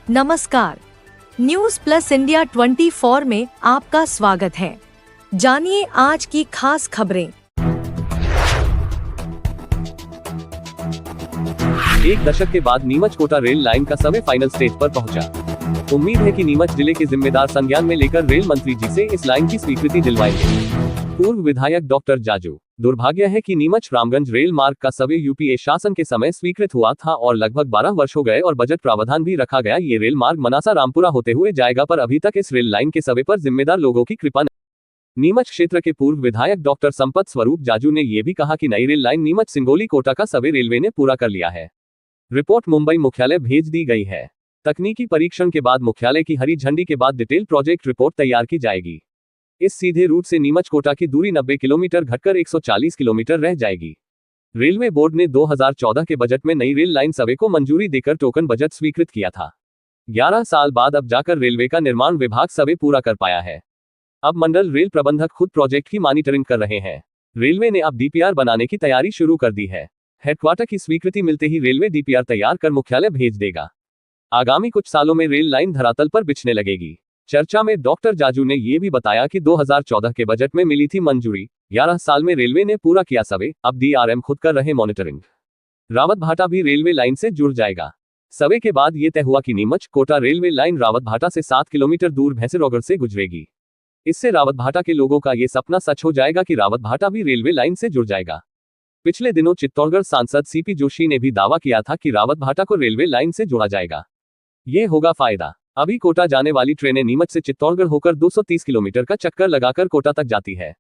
नमस्कार, news plus India 24 में आपका स्वागत है। जानिए आज की खास खबरें। एक दशक के बाद नीमच कोटा रेल लाइन का सर्वे फाइनल स्टेज पर पहुंचा। उम्मीद है कि नीमच जिले के जिम्मेदार संज्ञान में लेकर रेल मंत्री जी से इस लाइन की स्वीकृति दिलवाएंगे। पूर्व विधायक डॉक्टर जाजू। दुर्भाग्य है कि नीमच रामगंज रेल मार्ग का सर्वे यूपीए शासन के समय स्वीकृत हुआ था और लगभग 12 वर्ष हो गए और बजट प्रावधान भी रखा गया। ये रेल मार्ग मनासा रामपुरा होते हुए जाएगा, पर अभी तक इस रेल लाइन के सर्वे पर जिम्मेदार लोगों की कृपा नहीं। नीमच क्षेत्र के पूर्व विधायक डॉक्टर संपत स्वरूप जाजू ने यह भी कहा कि नई रेल लाइन नीमच सिंगोली कोटा का सर्वे रेलवे ने पूरा कर लिया है। रिपोर्ट मुंबई मुख्यालय भेज दी गई है। तकनीकी परीक्षण के बाद मुख्यालय की हरी झंडी के बाद डिटेल प्रोजेक्ट रिपोर्ट तैयार की जाएगी। इस सीधे रूट से नीमच कोटा की दूरी 90 किलोमीटर घटकर 140 किलोमीटर रह जाएगी। रेलवे बोर्ड ने 2014 के बजट में नई रेल लाइन सर्वे को मंजूरी देकर टोकन बजट स्वीकृत किया था। 11 साल बाद अब जाकर रेलवे का निर्माण विभाग सर्वे पूरा कर पाया है। अब मंडल रेल प्रबंधक खुद प्रोजेक्ट की मॉनिटरिंग कर रहे हैं। रेलवे ने अब डीपीआर बनाने की तैयारी शुरू कर दी है। हेडक्वार्टर की स्वीकृति मिलते ही रेलवे डीपीआर तैयार कर मुख्यालय भेज देगा। आगामी कुछ सालों में रेल लाइन धरातल पर बिछने लगेगी। चर्चा में डॉक्टर जाजू ने यह भी बताया कि 2014 के बजट में मिली थी मंजूरी। 11 साल में रेलवे ने पूरा किया सर्वे, अब डीआरएम खुद कर रहे मॉनिटरिंग। रावत भाटा भी रेलवे लाइन से जुड़ जाएगा। सर्वे के बाद यह तय हुआ कि नीमच कोटा रेलवे लाइन रावत भाटा से 7 किलोमीटर दूर भैंसेरोगढ़ से गुजरेगी। इससे रावत भाटा के लोगों का यह सपना सच हो जाएगा कि रावत भाटा भी रेलवे लाइन से जुड़ जाएगा। पिछले दिनों चित्तौड़गढ़ सांसद सीपी जोशी ने भी दावा किया था कि रावत भाटा को रेलवे लाइन से जोड़ा जाएगा। ये होगा फायदा। अभी कोटा जाने वाली ट्रेनें नीमच से चित्तौड़गढ़ होकर 230 किलोमीटर का चक्कर लगाकर कोटा तक जाती है।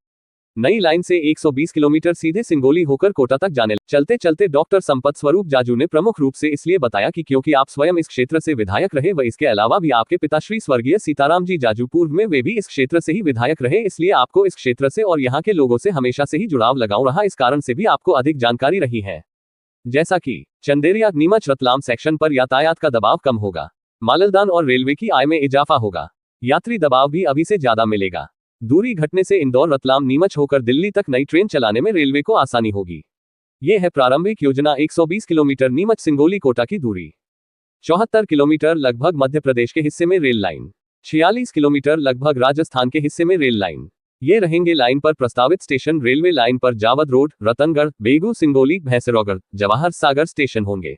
नई लाइन से 120 किलोमीटर सीधे सिंगोली होकर कोटा तक जाने चलते चलते डॉक्टर संपत स्वरूप जाजू ने प्रमुख रूप से इसलिए बताया कि क्योंकि आप स्वयं इस क्षेत्र से विधायक रहे व इसके अलावा भी आपके पिताश्री स्वर्गीय सीताराम जी जाजू पूर्व में वे भी इस क्षेत्र से ही विधायक रहे, इसलिए आपको इस क्षेत्र से और यहाँ के लोगों से हमेशा से ही जुड़ाव लगाव रहा। इस कारण से भी आपको अधिक जानकारी रही है। जैसा कि चंदेरिया नीमच रतलाम सेक्शन पर यातायात का दबाव कम होगा, मालदान और रेलवे की आय में इजाफा होगा, यात्री दबाव भी अभी से ज्यादा मिलेगा। दूरी घटने से इंदौर रतलाम नीमच होकर दिल्ली तक नई ट्रेन चलाने में रेलवे को आसानी होगी। यह है प्रारंभिक योजना। 120 किलोमीटर नीमच सिंगोली कोटा की दूरी, 74 किलोमीटर लगभग मध्य प्रदेश के हिस्से में रेल लाइन, 46 किलोमीटर लगभग राजस्थान के हिस्से में रेल लाइन। ये रहेंगे लाइन पर प्रस्तावित स्टेशन। रेलवे लाइन पर जावद रोड, रतनगढ़, बेगू, सिंगोली, भैंसेरोगढ़, जवाहर सागर स्टेशन होंगे।